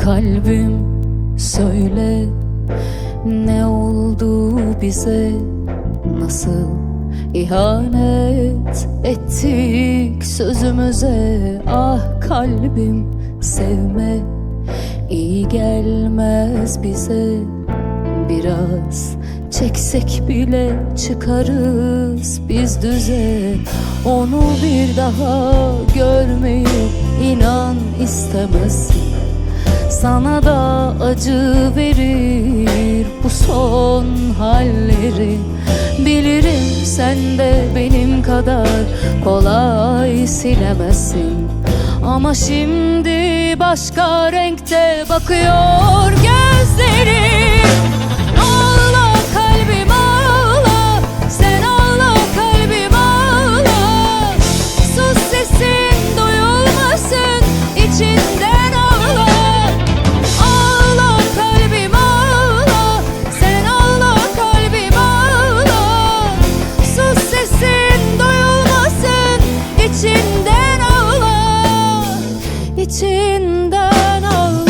Kalbim söyle, ne oldu bize? Nasıl ihanet ettik sözümüze? Ah kalbim, sevme iyi gelmez bize. Biraz çeksek bile çıkarız biz düze. Onu bir daha görmeyi inan istemezsin. Sana da acı verir bu son halleri. Bilirim sen de benim kadar kolay silemezsin. Ama şimdi başka renkte bakıyor gözlerim. Ağla kalbim ağla, sen ağla kalbim ağla. Sus sesin duyulmasın, içinden ağla. Ağla kalbim ağla, sen ağla kalbim ağla. Sus sesin duyulmasın, içinden ağla, içinden ağla.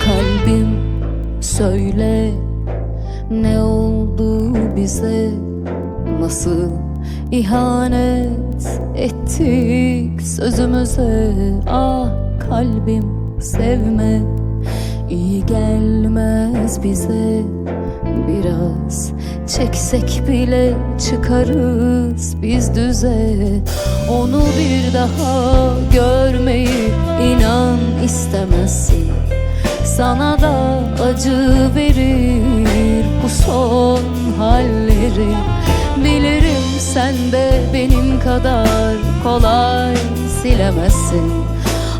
Kalbim söyle, ne oldu bize? Nasıl ihanet ettik sözümüze? Ah kalbim, sevme iyi gelmez bize. Biraz çeksek bile çıkarız biz düze. Onu bir daha görmeyi inan istemezsin. Sana da acı verir bu son halleri. Bilirim sen de benim kadar kolay silemezsin.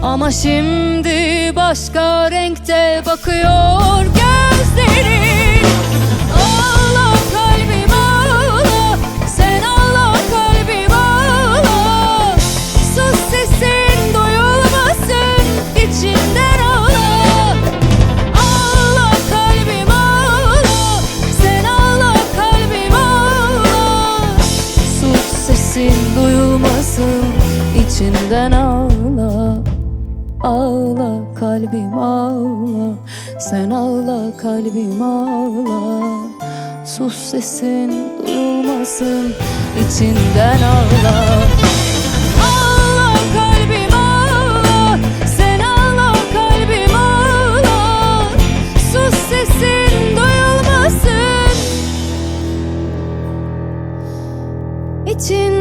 Ama şimdi başka renkte bakıyor gözlerin. Ağla kalbim ağla, sen ağla kalbim ağla. Sus sesin duyulmasın, içinden ağla. Ağla kalbim ağla, sen ağla kalbim ağla. Sus sesin duyulmasın, içinden ağla. Ağla kalbim ağla, sen ağla kalbim ağla. Sus sesin duyulmasın, içinden ağla. Ağla kalbim ağla, sen ağla kalbim ağla. Sus sesin duyulmasın, içinden